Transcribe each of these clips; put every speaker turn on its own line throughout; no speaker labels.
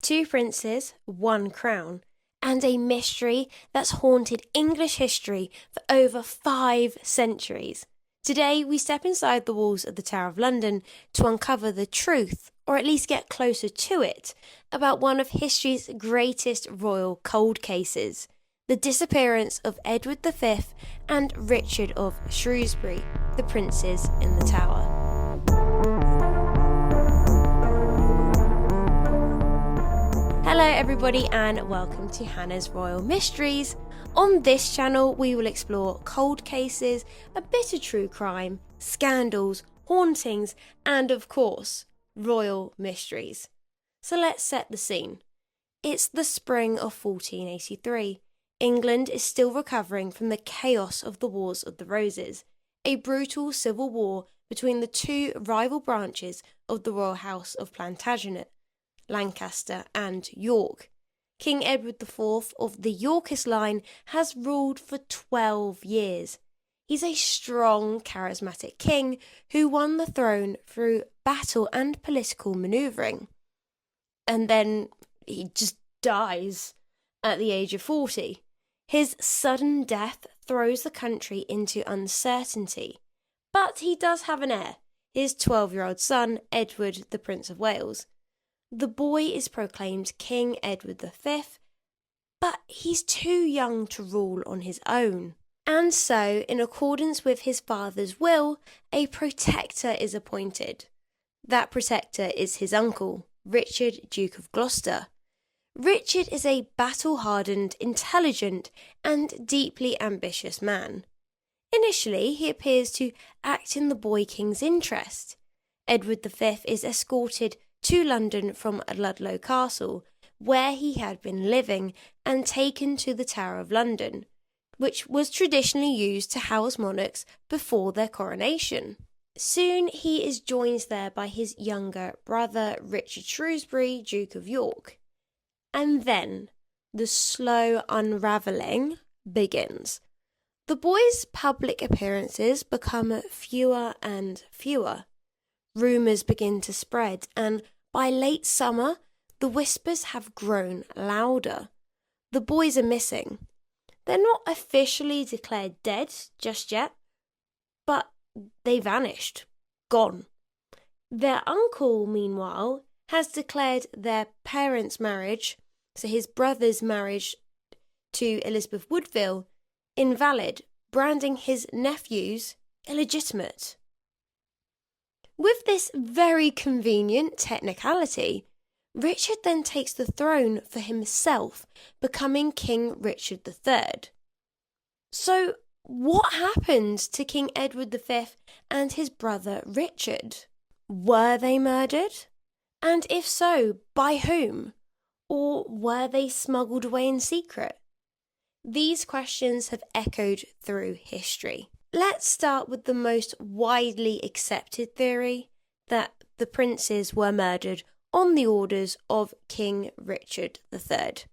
Two princes, one crown, and a mystery that's haunted English history for over 5 centuries. Today, we step inside the walls of the Tower of London to uncover the truth, or at least get closer to it, about one of history's greatest royal cold cases, the disappearance of Edward V and Richard of Shrewsbury, the princes in the Tower. Hello everybody and welcome to Hannah's Royal Mysteries. On this channel we will explore cold cases, a bit of true crime, scandals, hauntings and of course, royal mysteries. So let's set the scene. It's the spring of 1483. England is still recovering from the chaos of the Wars of the Roses, a brutal civil war between the two rival branches of the royal house of Plantagenet, Lancaster and York. King Edward IV of the Yorkist line has ruled for 12 years. He's a strong, charismatic king who won the throne through battle and political manoeuvring. And then he just dies at the age of 40. His sudden death throws the country into uncertainty. But he does have an heir, his 12-year-old son, Edward, the Prince of Wales. The boy is proclaimed King Edward V, but he's too young to rule on his own. And so, in accordance with his father's will, a protector is appointed. That protector is his uncle, Richard, Duke of Gloucester. Richard is a battle-hardened, intelligent, and deeply ambitious man. Initially, he appears to act in the boy king's interest. Edward V is escorted to London from Ludlow Castle, where he had been living, and taken to the Tower of London, which was traditionally used to house monarchs before their coronation. Soon he is joined there by his younger brother Richard Shrewsbury, Duke of York. And then the slow unravelling begins. The boy's public appearances become fewer and fewer. Rumours begin to spread, and by late summer, the whispers have grown louder. The boys are missing. They're not officially declared dead just yet, but they vanished, gone. Their uncle, meanwhile, has declared their parents' marriage, so his brother's marriage to Elizabeth Woodville, invalid, branding his nephews illegitimate. With this very convenient technicality, Richard then takes the throne for himself, becoming King Richard III. So, what happened to King Edward V and his brother Richard? Were they murdered? And if so, by whom? Or were they smuggled away in secret? These questions have echoed through history. Let's start with the most widely accepted theory, that the princes were murdered on the orders of King Richard III.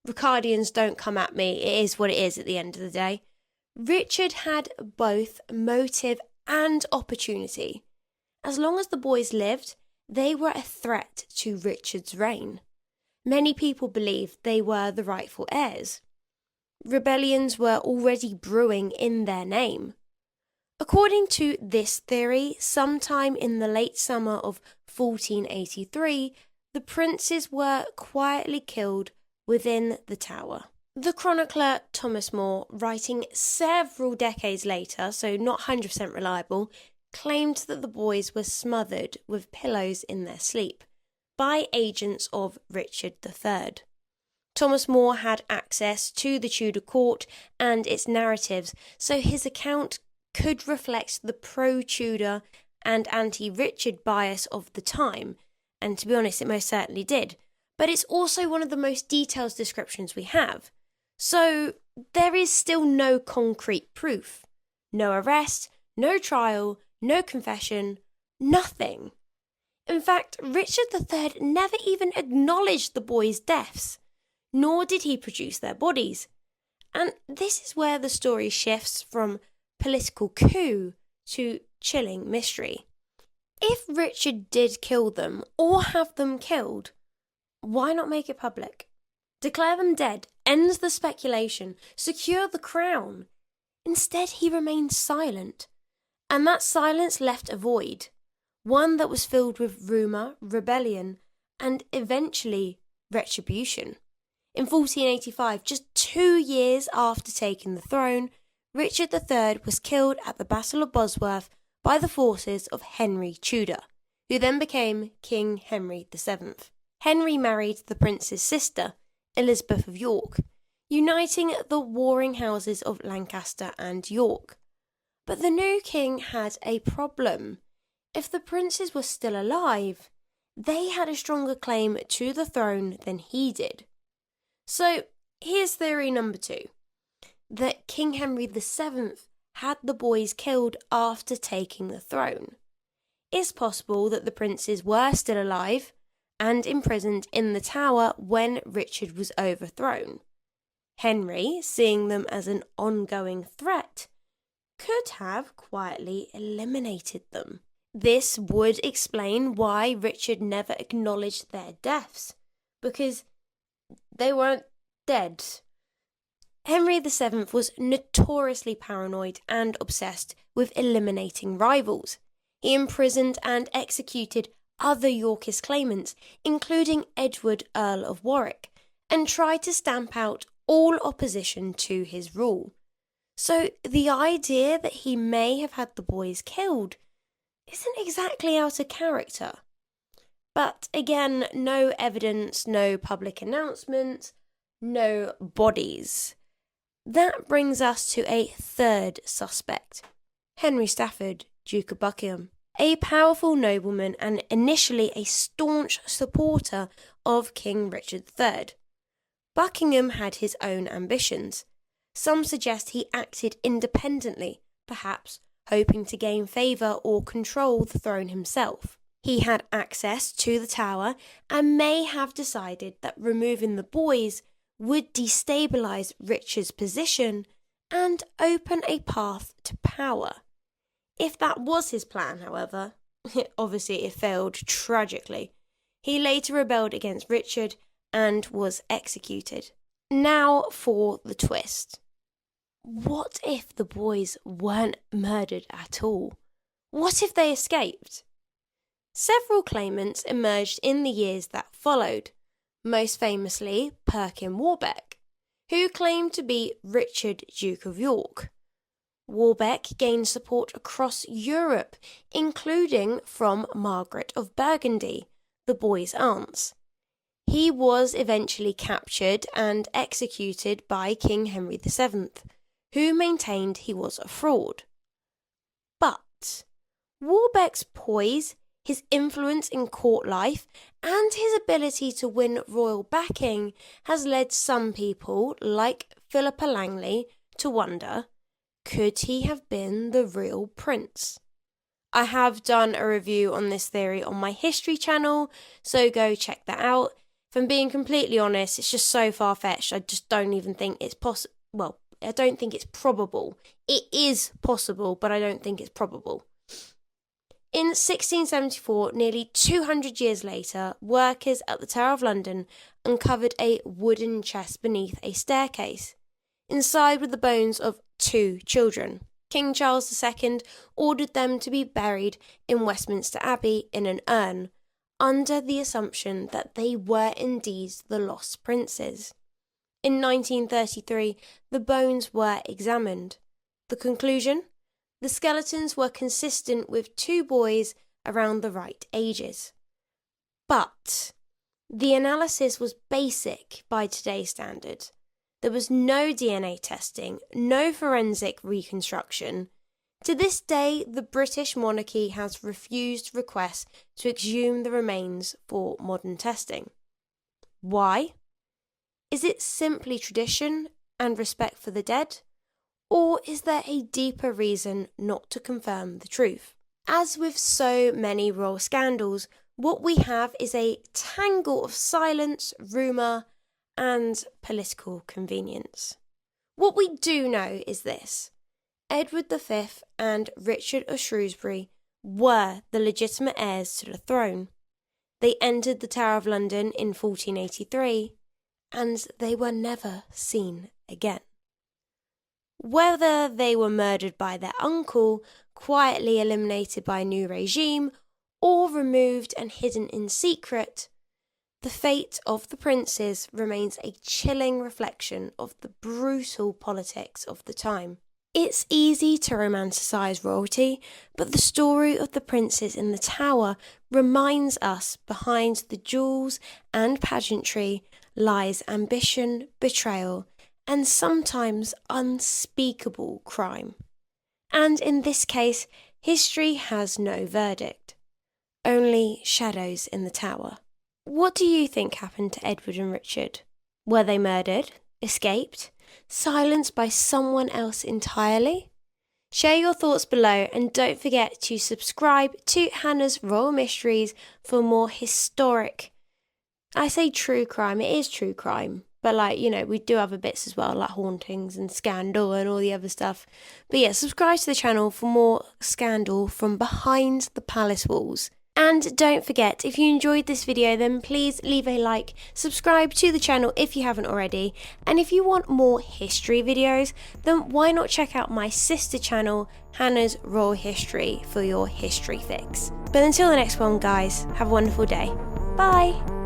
Ricardians, don't come at me, it is what it is at the end of the day. Richard had both motive and opportunity. As long as the boys lived, they were a threat to Richard's reign. Many people believed they were the rightful heirs. Rebellions were already brewing in their name. According to this theory, sometime in the late summer of 1483, the princes were quietly killed within the tower. The chronicler Thomas More, writing several decades later, so not 100% reliable, claimed that the boys were smothered with pillows in their sleep by agents of Richard III. Thomas More had access to the Tudor court and its narratives, so his account could reflect the pro-Tudor and anti-Richard bias of the time, and to be honest, it most certainly did. But it's also one of the most detailed descriptions we have. So there is still no concrete proof. No arrest, no trial, no confession, nothing. In fact, Richard III never even acknowledged the boys' deaths, nor did he produce their bodies. And this is where the story shifts from political coup to chilling mystery. If Richard did kill them or have them killed, Why not make it public? Declare them dead, ends the speculation, secure the crown. Instead, he remained silent, and that silence left a void, one that was filled with rumour, rebellion, and eventually retribution. In 1485, just 2 years after taking the throne, Richard III was killed at the Battle of Bosworth by the forces of Henry Tudor, who then became King Henry VII. Henry married the prince's sister, Elizabeth of York, uniting the warring houses of Lancaster and York. But the new king had a problem. If the princes were still alive, they had a stronger claim to the throne than he did. So here's theory number 2, that King Henry VII had the boys killed after taking the throne. It's possible that the princes were still alive and imprisoned in the Tower when Richard was overthrown. Henry, seeing them as an ongoing threat, could have quietly eliminated them. This would explain why Richard never acknowledged their deaths, because they weren't dead. Henry VII was notoriously paranoid and obsessed with eliminating rivals. He imprisoned and executed other Yorkist claimants, including Edward, Earl of Warwick, and tried to stamp out all opposition to his rule. So the idea that he may have had the boys killed isn't exactly out of character. But again, no evidence, no public announcements, no bodies. That brings us to a third suspect, Henry Stafford, Duke of Buckingham, a powerful nobleman and initially a staunch supporter of King Richard III. Buckingham had his own ambitions. Some suggest he acted independently, perhaps hoping to gain favour or control the throne himself. He had access to the Tower and may have decided that removing the boys would destabilise Richard's position and open a path to power. If that was his plan, however, obviously it failed tragically. He later rebelled against Richard and was executed. Now for the twist. What if the boys weren't murdered at all? What if they escaped? Several claimants emerged in the years that followed, most famously Perkin Warbeck, who claimed to be Richard, Duke of York. Warbeck gained support across Europe, including from Margaret of Burgundy, the boys' aunts. He was eventually captured and executed by King Henry VII, who maintained he was a fraud. But Warbeck's poise, his influence in court life, and his ability to win royal backing has led some people, like Philippa Langley, to wonder, could he have been the real prince? I have done a review on this theory on my history channel, so go check that out. If I'm being completely honest, it's just so far-fetched, I just don't even think it's possible. Well, I don't think it's probable. It is possible, but I don't think it's probable. In 1674, nearly 200 years later, workers at the Tower of London uncovered a wooden chest beneath a staircase. Inside were the bones of 2 children. King Charles II ordered them to be buried in Westminster Abbey in an urn, under the assumption that they were indeed the lost princes. In 1933, the bones were examined. The conclusion? The skeletons were consistent with 2 boys around the right ages. But the analysis was basic by today's standards. There was no DNA testing, no forensic reconstruction. To this day, the British monarchy has refused requests to exhume the remains for modern testing. Why? Is it simply tradition and respect for the dead? Or is there a deeper reason not to confirm the truth? As with so many royal scandals, what we have is a tangle of silence, rumour, and political convenience. What we do know is this: Edward V and Richard of Shrewsbury were the legitimate heirs to the throne. They entered the Tower of London in 1483, and they were never seen again. Whether they were murdered by their uncle, quietly eliminated by a new regime, or removed and hidden in secret, the fate of the princes remains a chilling reflection of the brutal politics of the time. It's easy to romanticise royalty, but the story of the princes in the Tower reminds us behind the jewels and pageantry lies ambition, betrayal, and sometimes unspeakable crime. And in this case, history has no verdict, only shadows in the Tower. What do you think happened to Edward and Richard? Were they murdered, escaped, silenced by someone else entirely? Share your thoughts below, and don't forget to subscribe to Hannah's Royal Mysteries for more historic, I say true crime, it is true crime, but we do other bits as well, like hauntings and scandal and all the other stuff. But yeah, subscribe to the channel for more scandal from behind the palace walls. And don't forget, if you enjoyed this video, then please leave a like, subscribe to the channel if you haven't already, and if you want more history videos, then why not check out my sister channel, Hannah's Royal History, for your history fix. But until the next one, guys, have a wonderful day. Bye!